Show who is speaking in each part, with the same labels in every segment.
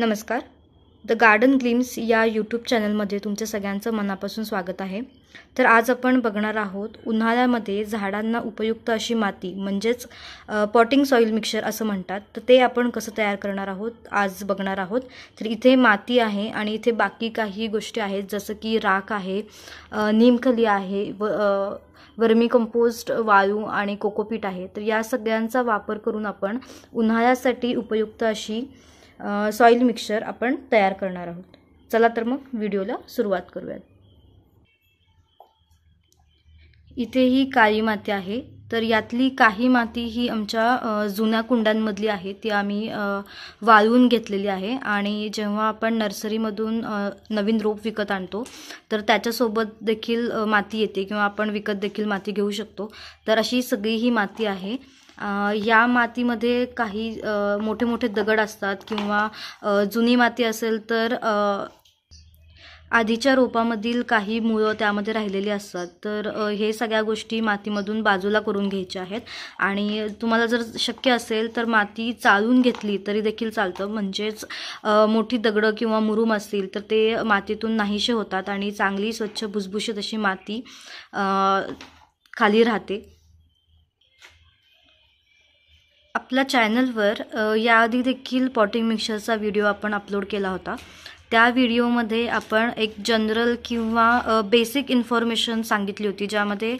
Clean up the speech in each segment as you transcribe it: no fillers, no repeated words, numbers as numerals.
Speaker 1: नमस्कार. The garden glimpse या YouTube चॅनलमध्ये तुमचं सगळ्यांचं मनापासून स्वागत आहे. तर आज आपण बघणार आहोत उन्हाळ्यामध्ये झाडांना उपयुक्त अशी माती म्हणजेच पॉटिंग सॉईल मिक्सचर असं म्हणतात. तर ते आपण कसं तयार करणार आहोत आज बघणार आहोत. तर इथे माती आहे आणि इथे बाकी काही गोष्टी आहेत जसं की राख आहे, नीमखली आहे, वर्मी कंपोस्ट, वाळू आणि कोकोपीट आहे. तर या सगळ्यांचा वापर करून आपण उन्हाळ्यासाठी उपयुक्त अशी सॉईल मिक्सचर आपण तयार करणार आहोत. चला तर मग व्हिडिओला सुरुवात करूयात. इथे ही काळी माती आहे. तर यातली काही माती ही आमच्या जुन्या कुंड्यांमधली आहे, ती आम्ही वाळवून घेतलेली आहे. आणि जेव्हा आपण नर्सरीमधून नवीन रोप विकत आणतो तर त्याच्यासोबत देखील माती येते किंवा आपण विकत देखील माती घेऊ शकतो. तर अशी सगळी ही माती आहे. या मातीमध्ये काही मोठे मोठे दगड असतात किंवा जुनी माती असेल तर आधीच्या रोपामधील काही मुळं त्यामध्ये राहिलेली असतात. तर हे सगळ्या गोष्टी मातीमधून बाजूला करून घ्यायच्या आहेत. आणि तुम्हाला जर शक्य असेल तर माती चाळून घेतली तरी देखील चालतं, म्हणजेच मोठी दगडं किंवा मुरूम असतील तर ते मातीतून नाहीसे होतात आणि चांगली स्वच्छ भुसभुशीत अशी माती खाली राहते. आपल्या चॅनलवर याआधी देखील पॉटिंग मिक्सचरचा व्हिडिओ आपण अपलोड केला होता. त्या व्हिडिओमध्ये आपण एक जनरल किंवा बेसिक इन्फॉर्मेशन सांगितली होती, ज्यामध्ये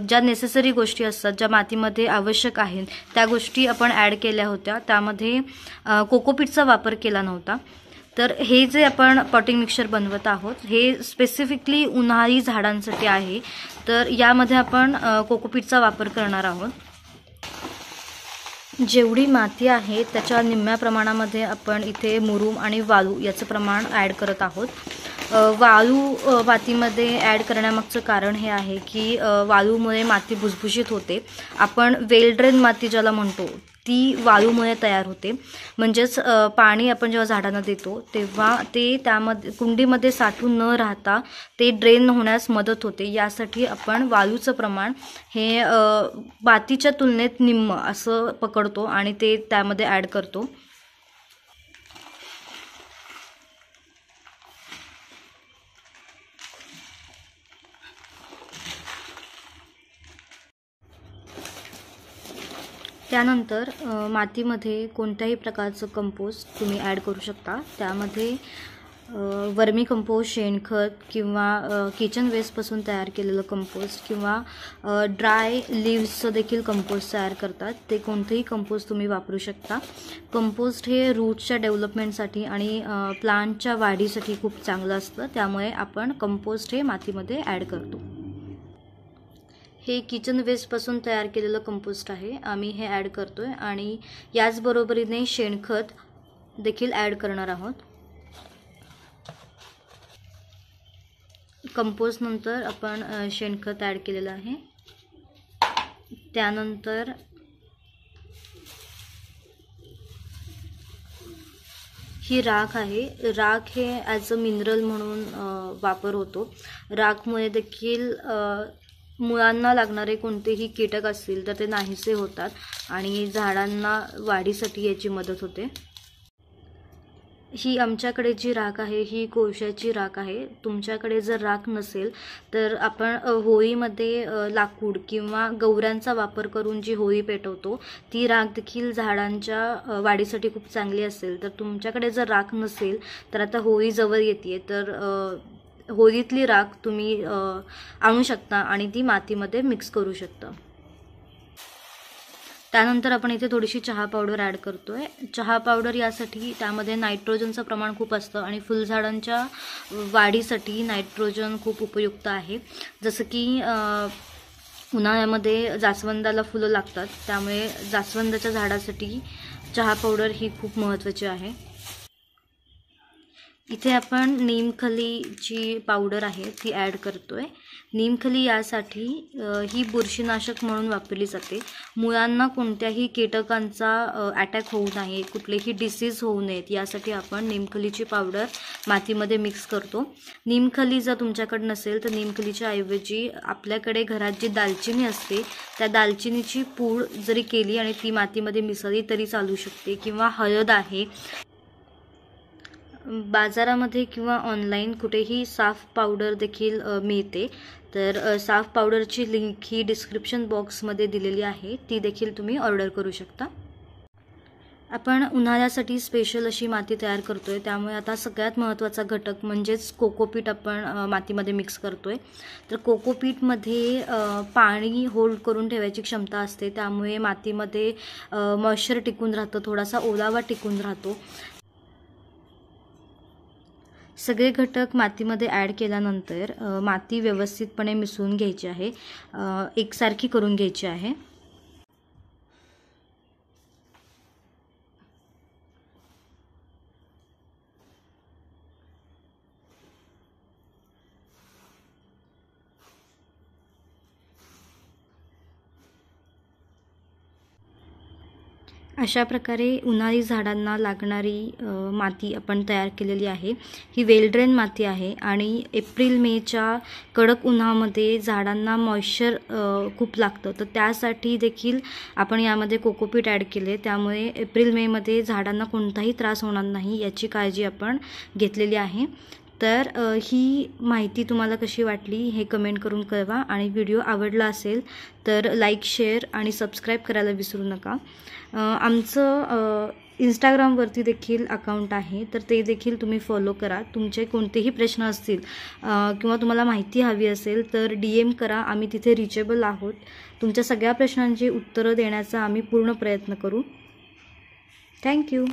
Speaker 1: ज्या नेसेसरी गोष्टी असतात, ज्या मातीमध्ये आवश्यक आहेत त्या गोष्टी आपण ॲड केल्या होत्या. त्यामध्ये कोकोपीटचा वापर केला नव्हता. तर हे जे आपण पॉटिंग मिक्सचर बनवत आहोत हे स्पेसिफिकली उन्हाळी झाडांसाठी आहे. तर यामध्ये आपण कोकोपीटचा वापर करणार आहोत. जेवढी माती आहे त्याच्या निम्म्या प्रमाणामध्ये आपण इथे मुरूम आणि वाळू याचं प्रमाण ॲड करत आहोत. वाळू मातीमध्ये ॲड करण्यामागचं कारण हे आहे की वाळूमुळे माती भुसभुशीत होते. आपण वेल ड्रेन माती ज्याला म्हणतो ती वाळूमुळे तयार होते. म्हणजेच पाणी आपण जेव्हा झाडांना देतो तेव्हा ते त्यामध्ये कुंडीमध्ये साठून न राहता ते ड्रेन होण्यास मदत होते. यासाठी आपण वाळूचं प्रमाण हे मातीच्या तुलनेत निम्म असं पकडतो आणि ते त्यामध्ये ॲड करतो. त्यानंतर मातीमध्ये कोणत्याही प्रकारचं कंपोस्ट तुम्ही ॲड करू शकता. त्यामध्ये वर्मी कंपोस्ट, शेणखत किंवा किचन वेस्टपासून तयार केलेलं कंपोस्ट किंवा ड्राय लिव्हजचं देखील कंपोस्ट तयार करतात. ते कोणतेही कंपोस्ट तुम्ही वापरू शकता. कंपोस्ट हे रूटच्या डेव्हलपमेंटसाठी आणि प्लांटच्या वाढीसाठी खूप चांगलं असतं. त्यामुळे आपण कंपोस्ट हे मातीमध्ये ॲड करतो. हे किचन वेस्टपासून तयार केलेलं कंपोस्ट आहे, आम्ही हे ॲड करतो आहे. आणि याचबरोबरीने शेणखत देखील ॲड करणार आहोत. कंपोस्ट नंतर आपण शेणखत ॲड केलेलं आहे. त्यानंतर ही राख आहे. राख हे ॲज अ मिनरल म्हणून वापर होतो. राखमुळे देखील मुळांना लागणारे कोणतेही कीटक असतील तर ते नाहीसे होतात आणि झाडांना वाढीसाठी याची मदत होते. ही आमच्याकडे जी राख आहे ही कोळशाची राख आहे. तुमच्याकडे जर राख नसेल तर आपण होळीमध्ये लाकूड किंवा गौऱ्यांचा वापर करून जी होळी पेटवतो ती राख देखील झाडांच्या वाढीसाठी खूप चांगली असेल. तर तुमच्याकडे जर राख नसेल तर आता होळी जवळ येते तर होळीतली राख तुम्ही आणू शकता आणि ती मातीमध्ये मिक्स करू शकता. त्यानंतर आपण इथे थोडीशी चहा पावडर ॲड करतो आहे. चहा पावडर यासाठी त्यामध्ये नायट्रोजनचं प्रमाण खूप असतं आणि फुलझाडांच्या वाढीसाठी नायट्रोजन खूप उपयुक्त आहे. जसं की उन्हाळ्यामध्ये जास्वंदाला फुलं लागतात, त्यामुळे जास्वंदाच्या झाडासाठी चहा पावडर ही खूप महत्त्वाची आहे. इथे आपण नीमखलीची पावडर आहे ती ॲड करतो आहे. नीमखली यासाठी ही बुरशीनाशक म्हणून वापरली जाते. मुळांना कोणत्याही कीटकांचा अटॅक होऊ नये, कुठलेही डिसीज होऊ नयेत यासाठी आपण नीमखलीची पावडर मातीमध्ये मिक्स करतो. नीमखली जर तुमच्याकडे नसेल तर नीमखलीच्या ऐवजी आपल्याकडे घरात जी दालचिनी असते त्या दालचिनीची पूड जरी केली आणि ती मातीमध्ये मिसळली तरी चालू शकते. किंवा हळद आहे, बाजारामध्ये किंवा ऑनलाईन कुठेही साफ पावडर देखील मिळते। तर साफ पावडरची लिंक ही डिस्क्रिप्शन बॉक्समध्ये दिलेली आहे, ती देखील तुम्ही ऑर्डर करू शकता। आपण उन्हाळ्यासाठी स्पेशल अशी माती तयार करतोय, त्यामुळे आता सगळ्यात महत्त्वाचा घटक म्हणजेच कोकोपीट आपण मातीमध्ये मिक्स करतोय। तर कोकोपीटमध्ये पाणी होल्ड करून ठेवायची क्षमता असते, त्यामुळे मातीमध्ये मॉइश्चर टिकून राहतं, थोडासा ओलावा टिकून राहतो। सगळे घटक मातीमध्ये ॲड केल्यानंतर माती व्यवस्थितपणे मिसळून घ्यायची आहे, एकसारखी करून घ्यायची आहे। अशा प्रकारे उन्हाळी झाडांना लागणारी माती आपण तयार केलेली आहे। ही वेल ड्रेन माती आहे आणि एप्रिल मेच्या कडक उन्हामध्ये झाडांना मॉइश्चर खूप लागतं, तर त्यासाठी देखील आपण यामध्ये कोकोपीट ॲड केले, त्यामुळे एप्रिल मेमध्ये झाडांना कोणताही त्रास होणार नाही याची काळजी आपण घेतलेली आहे। तर ही माहिती तुम्हाला कशी वाटली हे कमेंट करून कळवा आणि व्हिडिओ आवडला असेल तर लाईक, शेअर आणि सबस्क्राईब करायला विसरू नका। आमचं इंस्टाग्रामवरती देखील अकाउंट आहे, तर ते देखील तुम्ही फॉलो करा। तुमचे कोणतेही प्रश्न असतील किंवा तुम्हाला माहिती हवी असेल तर DM करा, आम्ही तिथे रिचेबल आहोत। तुमच्या सगळ्या प्रश्नांची उत्तरं देण्याचा आम्ही पूर्ण प्रयत्न करू। थँक्यू।